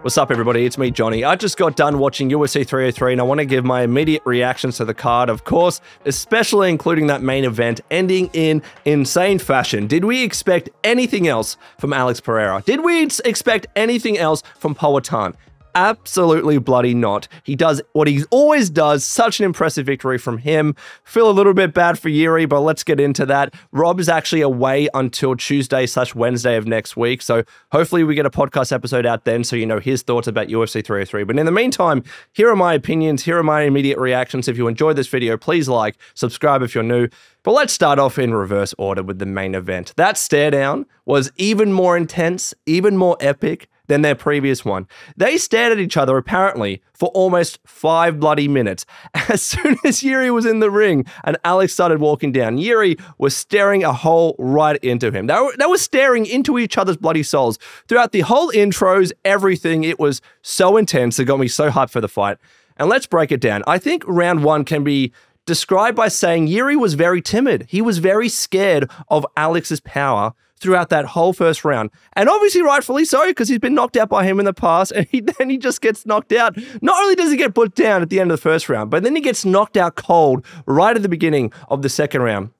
What's up, everybody? It's me, Johnny. I just got done watching UFC 303, and I want to give my immediate reactions to the card, of course, especially including that main event ending in insane fashion. Did we expect anything else from Alex Pereira? Did we expect anything else from Payton? Absolutely bloody not. He does what he always does. Such an impressive victory from him. Feel a little bit bad for Jiří, but let's get into that. Rob is actually away until Tuesday/Wednesday of next week, so hopefully we get a podcast episode out then so you know his thoughts about UFC 303. But in the meantime, here are my opinions. Here are my immediate reactions. If you enjoyed this video, please like, subscribe if you're new. But let's start off in reverse order with the main event. That stare down was even more intense, even more epic than their previous one. They stared at each other, apparently, for almost 5 bloody minutes. As soon as Jiří was in the ring and Alex started walking down, Jiří was staring a hole right into him. They were staring into each other's bloody souls. Throughout the whole intros, everything, it was so intense. It got me so hyped for the fight. And let's break it down. I think round one can be described by saying Jiří was very timid. He was very scared of Alex's power throughout that whole first round. And obviously rightfully so, because he's been knocked out by him in the past, and then he just gets knocked out. Not only does he get put down at the end of the first round, but then he gets knocked out cold right at the beginning of the second round.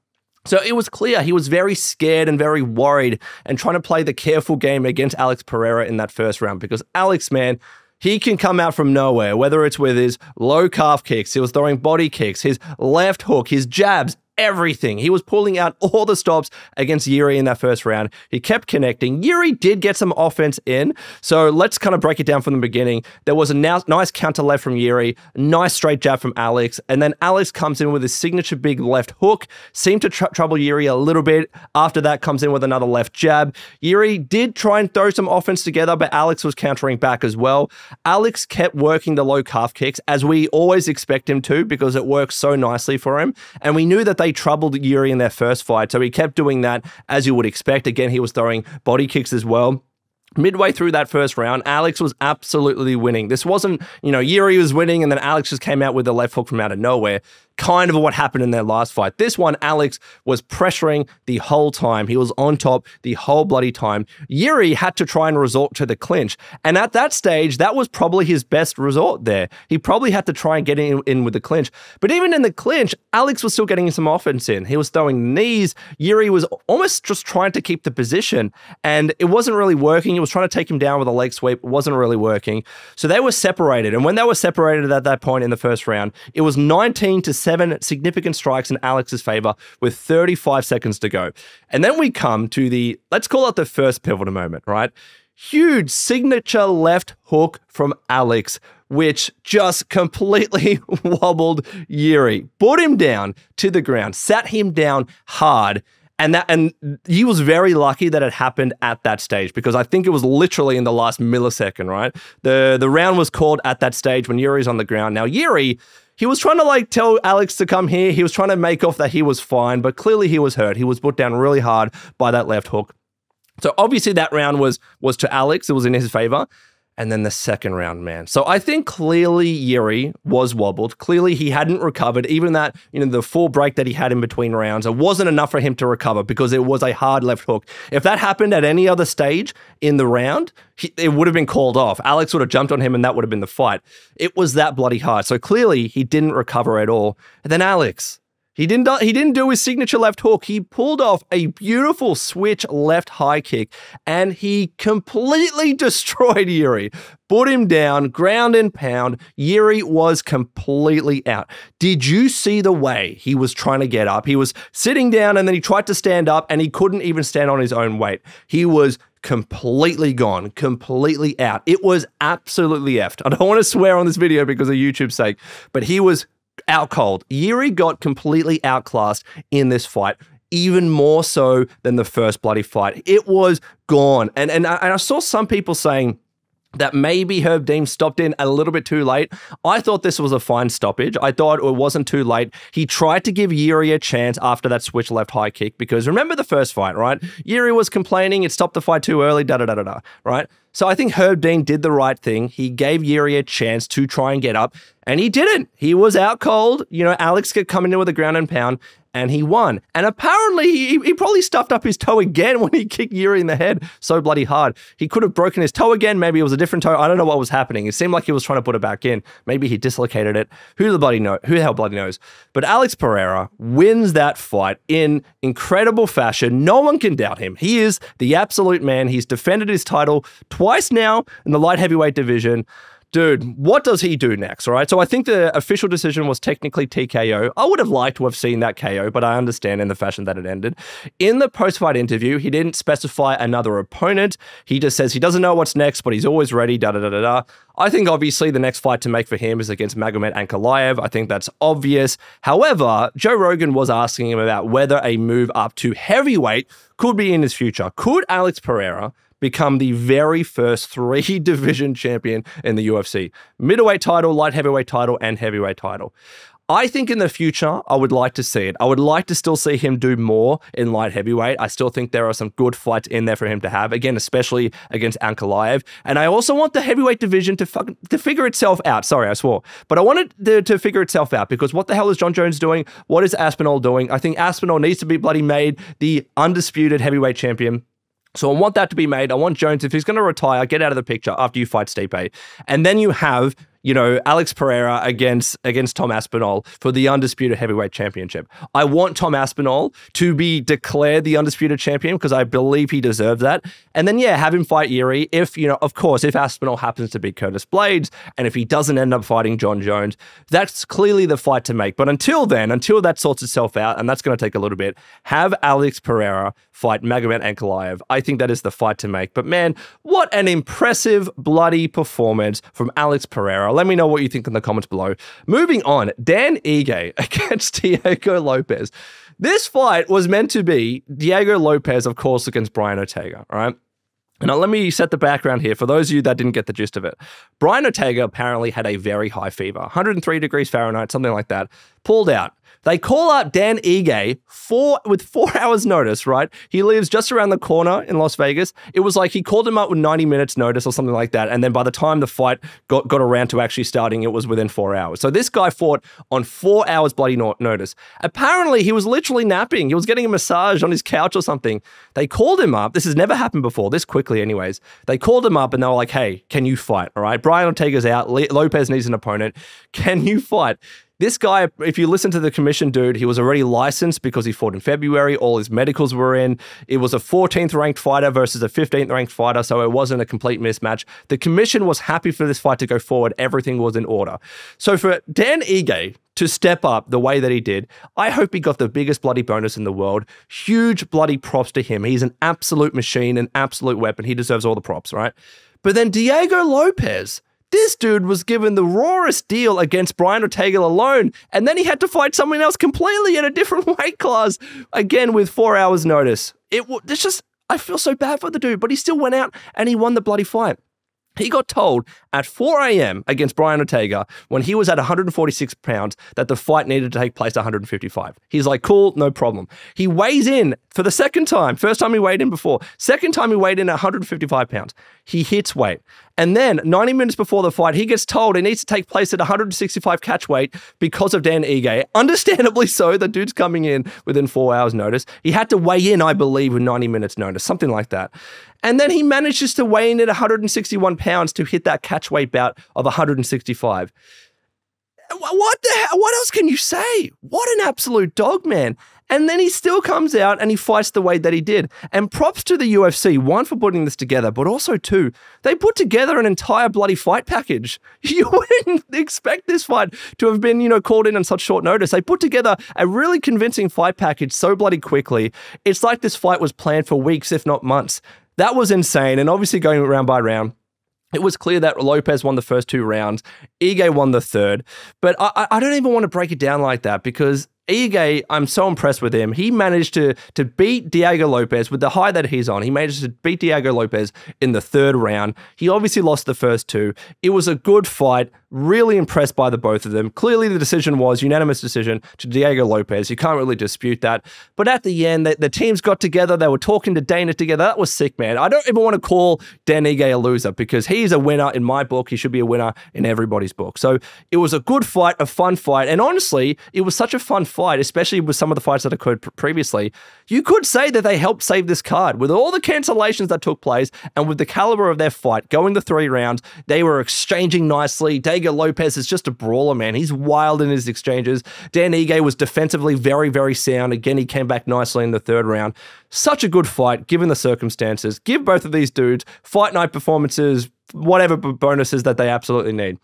So it was clear he was very scared and very worried and trying to play the careful game against Alex Pereira in that first round, because Alex, man, he can come out from nowhere, whether it's with his low calf kicks, he was throwing body kicks, his left hook, his jabs, everything. He was pulling out all the stops against Jiří in that first round. He kept connecting. Jiří did get some offense in, so let's kind of break it down from the beginning. There was a nice counter left from Jiří, nice straight jab from Alex, and then Alex comes in with his signature big left hook, seemed to trouble Jiří a little bit. After that, comes in with another left jab. Jiří did try and throw some offense together, but Alex was countering back as well. Alex kept working the low calf kicks, as we always expect him to, because it works so nicely for him, and we knew that they troubled Jiří in their first fight, so he kept doing that as you would expect. Again, he was throwing body kicks as well. Midway through that first round, Alex was absolutely winning. This wasn't, Jiří was winning and then Alex just came out with the left hook from out of nowhere. Kind of what happened in their last fight. This one, Alex was pressuring the whole time. He was on top the whole bloody time. Jiří had to try and resort to the clinch. And at that stage, that was probably his best resort there. He probably had to try and get in with the clinch. But even in the clinch, Alex was still getting some offense in. He was throwing knees. Jiří was almost just trying to keep the position. And it wasn't really working. He was trying to take him down with a leg sweep. It wasn't really working. So they were separated. And when they were separated at that point in the first round, it was 19-7 significant strikes in Alex's favor with 35 seconds to go. And then we come to the, let's call it the first pivotal moment, right? Huge signature left hook from Alex, which just completely wobbled Jiří, put him down to the ground, sat him down hard. And he was very lucky that it happened at that stage, because I think it was literally in the last millisecond, right? The round was called at that stage when Jiří's on the ground. Now, Jiří, he was trying to tell Alex to come here. He was trying to make off that he was fine, but clearly he was hurt. He was put down really hard by that left hook. So obviously that round was to Alex. It was in his favor. And then the second round, man. So I think clearly Jiří was wobbled. Clearly he hadn't recovered. Even that, the full break that he had in between rounds, it wasn't enough for him to recover because it was a hard left hook. If that happened at any other stage in the round, it would have been called off. Alex would have jumped on him and that would have been the fight. It was that bloody hard. So clearly he didn't recover at all. And then Alex, he didn't do his signature left hook. He pulled off a beautiful switch left high kick and he completely destroyed Jiří. Put him down, ground and pound. Jiří was completely out. Did you see the way he was trying to get up? He was sitting down and then he tried to stand up and he couldn't even stand on his own weight. He was completely gone, completely out. It was absolutely effed. I don't want to swear on this video because of YouTube's sake, but he was out cold. Jiří got completely outclassed in this fight, even more so than the first bloody fight. It was gone. And I saw some people saying that maybe Herb Dean stopped in a little bit too late. I thought this was a fine stoppage. I thought it wasn't too late. He tried to give Jiří a chance after that switch left high kick, because remember the first fight, right? Jiří was complaining it stopped the fight too early, right? So I think Herb Dean did the right thing. He gave Jiří a chance to try and get up, and he didn't. He was out cold. Alex kept coming in with a ground and pound, and he won. And apparently, he probably stuffed up his toe again when he kicked Jiří in the head so bloody hard. He could have broken his toe again. Maybe it was a different toe. I don't know what was happening. It seemed like he was trying to put it back in. Maybe he dislocated it. Who the hell bloody knows? But Alex Pereira wins that fight in incredible fashion. No one can doubt him. He is the absolute man. He's defended his title twice now in the light heavyweight division. Dude, what does he do next, all right? So I think the official decision was technically TKO. I would have liked to have seen that KO, but I understand in the fashion that it ended. In the post-fight interview, he didn't specify another opponent. He just says he doesn't know what's next, but he's always ready, da-da-da-da-da. I think obviously the next fight to make for him is against Magomed Ankalaev. I think that's obvious. However, Joe Rogan was asking him about whether a move up to heavyweight could be in his future. Could Alex Pereira become the very first 3-division champion in the UFC? Middleweight title, light heavyweight title, and heavyweight title. I think in the future, I would like to see it. I would like to still see him do more in light heavyweight. I still think there are some good fights in there for him to have, again, especially against Ankalaev. And I also want the heavyweight division to figure itself out. Sorry, I swore. But I want it to figure itself out, because what the hell is Jon Jones doing? What is Aspinall doing? I think Aspinall needs to be bloody made the undisputed heavyweight champion. So I want that to be made. I want Jones, if he's going to retire, get out of the picture after you fight Stipe. And then you have, you know, Alex Pereira against Tom Aspinall for the undisputed heavyweight championship. I want Tom Aspinall to be declared the undisputed champion because I believe he deserves that. And then, yeah, have him fight Jiří if, you know, of course, if Aspinall happens to beat Curtis Blades and if he doesn't end up fighting Jon Jones, that's clearly the fight to make. But until then, until that sorts itself out, and that's going to take a little bit, have Alex Pereira fight Magomed Ankalaev. I think that is the fight to make. But man, what an impressive bloody performance from Alex Pereira. Let me know what you think in the comments below. Moving on, Dan Ige against Diego Lopes. This fight was meant to be Diego Lopes, of course, against Brian Ortega, all right? Now, let me set the background here for those of you that didn't get the gist of it. Brian Ortega apparently had a very high fever, 103 degrees Fahrenheit, something like that, pulled out. They call up Dan Ige with 4 hours notice, right? He lives just around the corner in Las Vegas. It was like he called him up with 90 minutes notice or something like that. And then by the time the fight got around to actually starting, it was within 4 hours. So this guy fought on 4 hours bloody notice. Apparently, he was literally napping. He was getting a massage on his couch or something. They called him up. This has never happened before, this quickly anyways. They called him up and they were like, hey, can you fight? All right, Brian Ortega's out. Lopes needs an opponent. Can you fight? This guy, if you listen to the commission dude, he was already licensed because he fought in February. All his medicals were in. It was a 14th ranked fighter versus a 15th ranked fighter, so it wasn't a complete mismatch. The commission was happy for this fight to go forward. Everything was in order. So for Dan Ige to step up the way that he did, I hope he got the biggest bloody bonus in the world. Huge bloody props to him. He's an absolute machine, an absolute weapon. He deserves all the props, right? But then Diego Lopes, this dude was given the rawest deal against Brian Ortega alone, and then he had to fight someone else completely in a different weight class, again with 4 hours notice. It's just, I feel so bad for the dude, but he still went out and he won the bloody fight. He got told at 4 a.m. against Brian Ortega when he was at 146 pounds that the fight needed to take place at 155. He's like, cool, no problem. He weighs in for the second time. First time he weighed in before. Second time he weighed in at 155 pounds. He hits weight. And then 90 minutes before the fight, he gets told it needs to take place at 165 catch weight because of Dan Ige. Understandably so, the dude's coming in within 4 hours notice. He had to weigh in, I believe, with 90 minutes notice, something like that. And then he manages to weigh in at 161 pounds to hit that catch weight bout of 165. What the hell? What else can you say? What an absolute dog, man. And then he still comes out and he fights the way that he did. And props to the UFC, one, for putting this together, but also two, they put together an entire bloody fight package. You wouldn't expect this fight to have been, you know, called in on such short notice. They put together a really convincing fight package so bloody quickly. It's like this fight was planned for weeks, if not months. That was insane. And obviously going round by round, it was clear that Lopes won the first 2 rounds. Ige won the third. But I don't even want to break it down like that because Ige, I'm so impressed with him. He managed to beat Diego Lopes with the high that he's on. He managed to beat Diego Lopes in the 3rd round. He obviously lost the first 2. It was a good fight. Really impressed by the both of them. Clearly, the decision was unanimous decision to Diego Lopes. You can't really dispute that. But at the end, the teams got together. They were talking to Dana together. That was sick, man. I don't even want to call Dan Ige a loser because he's a winner in my book. He should be a winner in everybody's book. So it was a good fight, a fun fight. And honestly, it was such a fun fight fight, especially with some of the fights that occurred previously, you could say that they helped save this card. With all the cancellations that took place and with the caliber of their fight, going the 3 rounds, they were exchanging nicely. Diego Lopes is just a brawler, man. He's wild in his exchanges. Dan Ige was defensively very, very sound. Again, he came back nicely in the 3rd round. Such a good fight, given the circumstances. Give both of these dudes fight night performances, whatever bonuses that they absolutely need.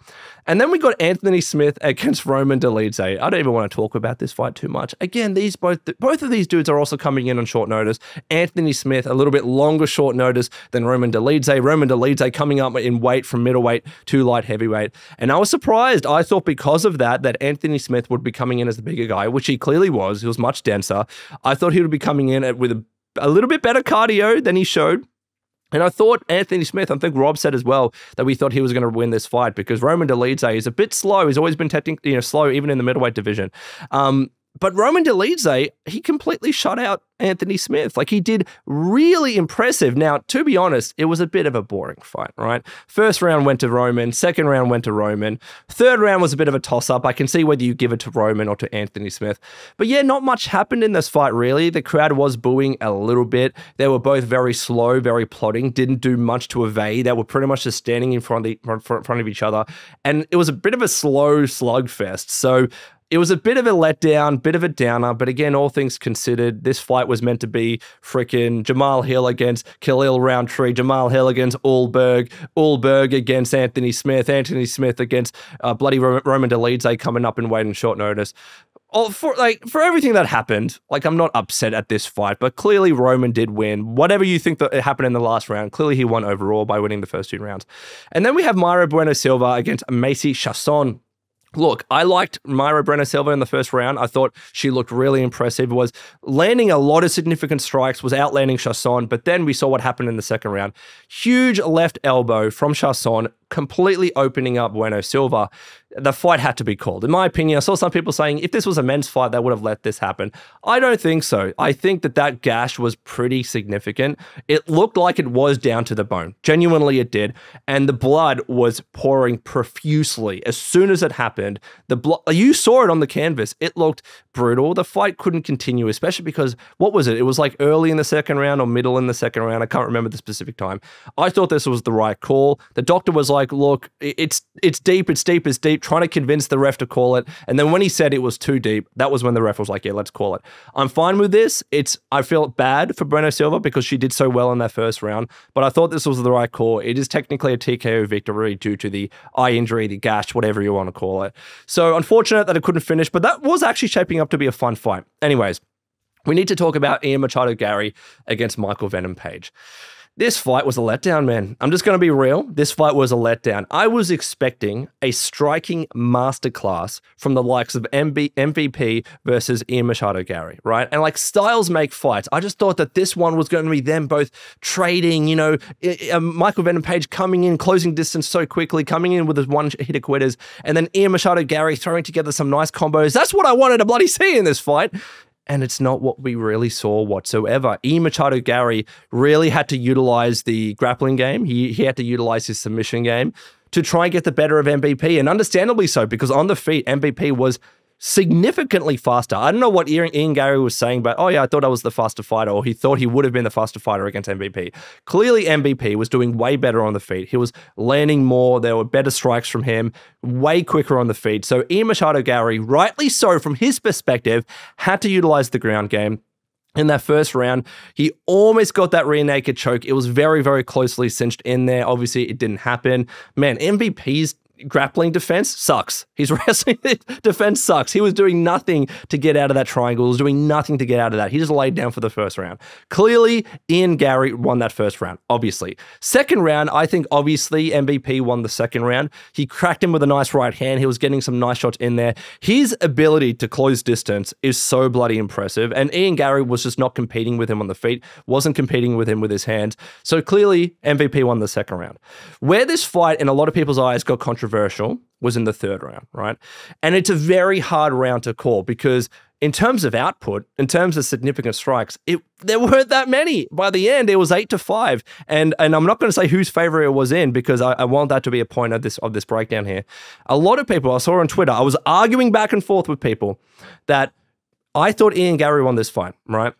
And then we got Anthony Smith against Roman Dolidze. I don't even want to talk about this fight too much. Again, both of these dudes are also coming in on short notice. Anthony Smith, a little bit longer short notice than Roman Dolidze. Roman Dolidze coming up in weight from middleweight to light heavyweight. And I was surprised. I thought because of that Anthony Smith would be coming in as the bigger guy, which he clearly was. He was much denser. I thought he would be coming in with a little bit better cardio than he showed. And I thought Anthony Smith, I think Rob said as well, that we thought he was going to win this fight because Roman Dolidze is a bit slow. He's always been slow, even in the middleweight division. But Roman Dolidze, he completely shut out Anthony Smith. Like, he did really impressive. Now, to be honest, it was a bit of a boring fight, right? First round went to Roman. Second round went to Roman. Third round was a bit of a toss-up. I can see whether you give it to Roman or to Anthony Smith. But yeah, not much happened in this fight, really. The crowd was booing a little bit. They were both very slow, very plodding, didn't do much to evade. They were pretty much just standing in front of each other. And it was a bit of a slow slugfest. So it was a bit of a letdown, bit of a downer, but again, all things considered, this fight was meant to be freaking Jamal Hill against Khalil Roundtree, Jamal Hill against Allberg against Anthony Smith against bloody Roman Dolidze coming up in weight and short notice. For everything that happened, like, I'm not upset at this fight, but clearly Roman did win. Whatever you think that happened in the last round, clearly he won overall by winning the first 2 rounds. And then we have Mayra Bueno Silva against Macy Chiasson. Look, I liked Mayra Bueno Silva in the first round. I thought she looked really impressive, was landing a lot of significant strikes, was outlanding Chiasson, but then we saw what happened in the second round. Huge left elbow from Chiasson, completely opening up Bueno Silva. The fight had to be called. In my opinion, I saw some people saying if this was a men's fight, they would have let this happen. I don't think so. I think that gash was pretty significant. It looked like it was down to the bone. Genuinely, it did. And the blood was pouring profusely. As soon as it happened, the blood, you saw it on the canvas. It looked brutal. The fight couldn't continue, especially because, what was it? It was like early in the second round or middle in the second round. I can't remember the specific time. I thought this was the right call. The doctor was like, look, it's deep, it's deep, trying to convince the ref to call it. And then when he said it was too deep, that was when the ref was like, yeah, let's call it. I'm fine with this. I feel bad for Bueno Silva because she did so well in that first round, but I thought this was the right call. It is technically a TKO victory due to the eye injury, the gash, whatever you want to call it. So unfortunate that it couldn't finish, but that was actually shaping up to be a fun fight. Anyways, we need to talk about Ian Machado Garry against Michael Venom Page. This fight was a letdown, man. I'm just going to be real. This fight was a letdown. I was expecting a striking masterclass from the likes of MVP versus Ian Machado Garry, right? And like, styles make fights. I just thought that this one was going to be them both trading, you know, Michael Venom Page coming in, closing distance so quickly, coming in with his one-hitter quitters, and then Ian Machado Garry throwing together some nice combos. That's what I wanted to bloody see in this fight. And it's not what we really saw whatsoever. Ian Machado Garry really had to utilize the grappling game. He had to utilize his submission game to try and get the better of MVP, and understandably so, because on the feet, MVP was significantly faster. I don't know what Ian Garry was saying, but oh yeah, I thought I was the faster fighter, or he thought he would have been the faster fighter against MVP. Clearly MVP was doing way better on the feet. He was landing more. There were better strikes from him, way quicker on the feet. So Ian Machado Garry, rightly so from his perspective, had to utilize the ground game. In that first round, he almost got that rear naked choke. It was very, very closely cinched in there. Obviously, it didn't happen. Man, MVP's grappling defense sucks. His wrestling defense sucks. He was doing nothing to get out of that triangle. He was doing nothing to get out of that. He just laid down for the first round. Clearly, Ian Garry won that first round, obviously. Second round, I think obviously MVP won the second round. He cracked him with a nice right hand. He was getting some nice shots in there. His ability to close distance is so bloody impressive. And Ian Garry was just not competing with him on the feet, wasn't competing with him with his hands. So clearly, MVP won the second round. Where this fight, in a lot of people's eyes, got controversial was in the third round, right? And it's a very hard round to call because in terms of output, in terms of significant strikes, there weren't that many. By the end, it was 8-5. And I'm not going to say whose favor it was in because I want that to be a point of this breakdown here. A lot of people I saw on Twitter, I was arguing back and forth with people that I thought Ian Garry won this fight, right?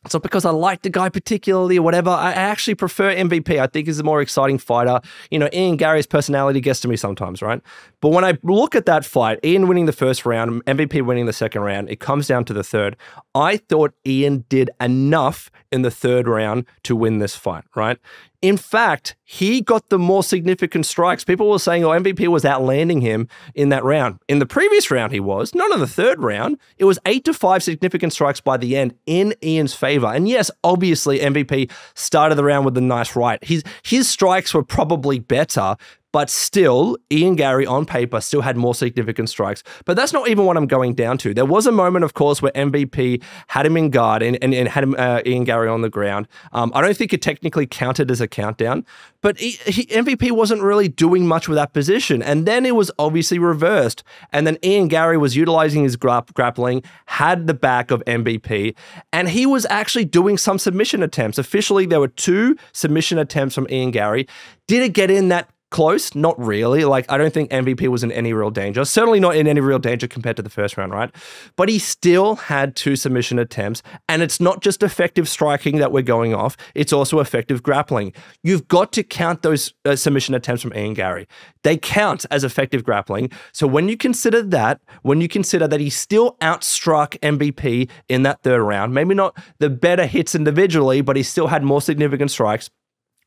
It's not because I like the guy particularly or whatever. I actually prefer MVP. I think he's a more exciting fighter. You know, Ian Garry's personality gets to me sometimes, right? But when I look at that fight, Ian winning the first round, MVP winning the second round, it comes down to the third. I thought Ian did enough in the third round to win this fight, right? In fact, he got the more significant strikes. People were saying, oh, MVP was outlanding him in that round. In the previous round, he was. Not in the third round. It was 8-5 significant strikes by the end in Ian's favor. And yes, obviously, MVP started the round with a nice right. His strikes were probably better, but still, Ian Garry on paper still had more significant strikes. But that's not even what I'm going down to. There was a moment, of course, where MVP had him in guard and had him, Ian Garry on the ground. I don't think it technically counted as a countdown, but MVP wasn't really doing much with that position. And then it was obviously reversed. And then Ian Garry was utilizing his grappling, had the back of MVP, and he was actually doing some submission attempts. Officially, there were 2 submission attempts from Ian Garry. Did it get in that close? Not really. Like, I don't think MVP was in any real danger. Certainly not in any real danger compared to the first round, right? But he still had 2 submission attempts. And it's not just effective striking that we're going off. It's also effective grappling. You've got to count those submission attempts from Ian Garry. They count as effective grappling. So when you consider that, he still outstruck MVP in that third round, maybe not the better hits individually, but he still had more significant strikes.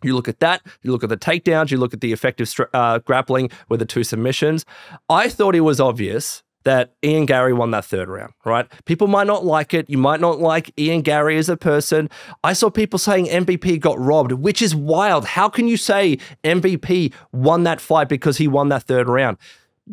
You look at that, you look at the takedowns, you look at the effective grappling with the 2 submissions. I thought it was obvious that Ian Garry won that third round, right? People might not like it. You might not like Ian Garry as a person. I saw people saying MVP got robbed, which is wild. How can you say MVP won that fight because he won that third round?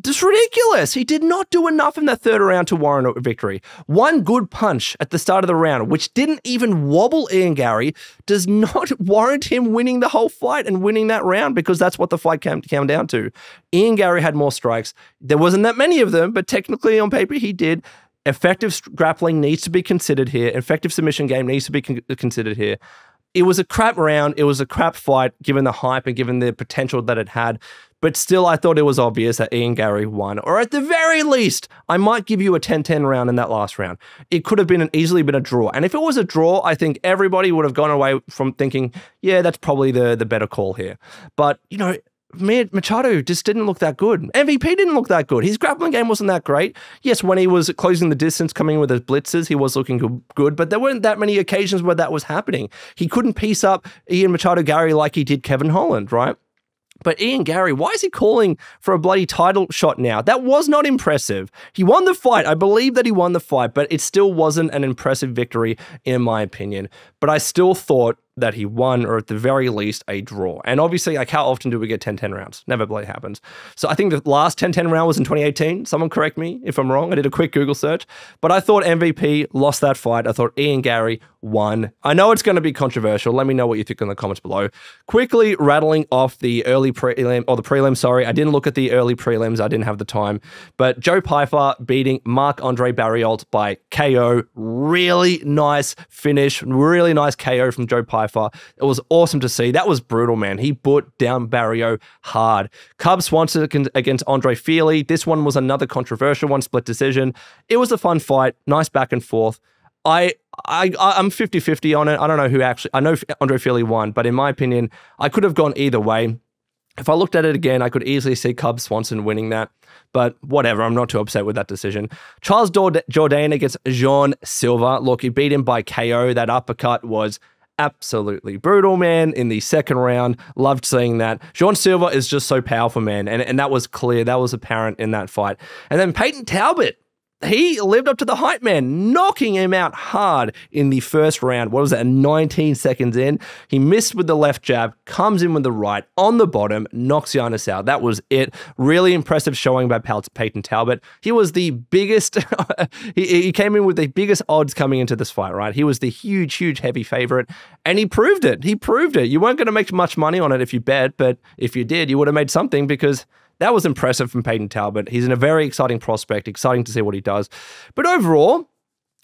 It's ridiculous. He did not do enough in that third round to warrant a victory. One good punch at the start of the round, which didn't even wobble Ian Garry, does not warrant him winning the whole fight and winning that round, because that's what the fight came down to. Ian Garry had more strikes. There wasn't that many of them, but technically on paper he did. Effective grappling needs to be considered here. Effective submission game needs to be considered here. It was a crap round. It was a crap fight, given the hype and given the potential that it had. But still, I thought it was obvious that Ian Garry won. Or at the very least, I might give you a 10-10 round in that last round. It could have easily been a draw. And if it was a draw, I think everybody would have gone away from thinking, yeah, that's probably the better call here. But, you know, Machado just didn't look that good. MVP didn't look that good. His grappling game wasn't that great. Yes, when he was closing the distance, coming in with his blitzes, he was looking good, but there weren't that many occasions where that was happening. He couldn't piece up Ian Machado Garry like he did Kevin Holland, right? But Ian Garry, why is he calling for a bloody title shot now? That was not impressive. He won the fight. I believe that he won the fight, but it still wasn't an impressive victory in my opinion. But I still thought that he won, or at the very least, a draw. And obviously, like, how often do we get 10-10 rounds? Never bloody happens. So I think the last 10-10 round was in 2018. Someone correct me if I'm wrong. I did a quick Google search. But I thought MVP lost that fight. I thought Ian Garry won. I know it's going to be controversial. Let me know what you think in the comments below. Quickly rattling off the early prelim, or the prelim, sorry. I didn't look at the early prelims. I didn't have the time. But Joe Pyfer beating Marc-André Barriault by KO. Really nice finish. Really nice KO from Joe Pyfer. It was awesome to see. That was brutal, man. He put down Barriault hard. Swanson against Andre Fili. This one was another controversial one, split decision. It was a fun fight. Nice back and forth. I'm 50-50 on it. I don't know who actually... I know Andre Fili won, but in my opinion, I could have gone either way. If I looked at it again, I could easily see Swanson winning that. But whatever, I'm not too upset with that decision. Charles Jourdain against Jean Silva. Look, he beat him by KO. That uppercut was absolutely brutal, man, in the second round. Loved seeing that. Jean Silva is just so powerful, man. And that was clear. That was apparent in that fight. And then Payton Talbott. He lived up to the hype, man, knocking him out hard in the first round. What was that, 19 seconds in? He missed with the left jab, comes in with the right, on the bottom, knocks Yanis out. That was it. Really impressive showing by Payton Talbott. He was the biggest, he came in with the biggest odds coming into this fight, right? He was the huge, huge heavy favorite, and he proved it. He proved it. You weren't going to make much money on it if you bet, but if you did, you would have made something, because that was impressive from Payton Talbott. He's in a very exciting prospect. Exciting to see what he does. But overall,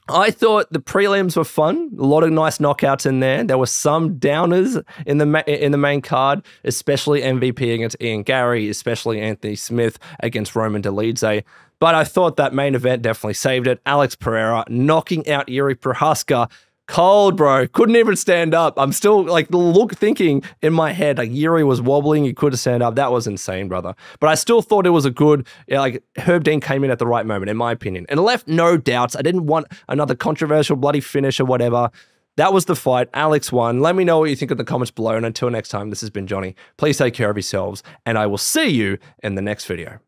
I thought the prelims were fun. A lot of nice knockouts in there. There were some downers in the main card, especially MVP against Ian Garry, especially Anthony Smith against Roman Dolidze. But I thought that main event definitely saved it. Alex Pereira knocking out Jiří Procházka. Cold, bro. Couldn't even stand up. I'm still like thinking in my head, like Jiří was wobbling. He couldn't stand up. That was insane, brother. But I still thought it was a good, like Herb Dean came in at the right moment, in my opinion, and left no doubts. I didn't want another controversial bloody finish or whatever. That was the fight. Alex won. Let me know what you think in the comments below. And until next time, this has been Johnny. Please take care of yourselves, and I will see you in the next video.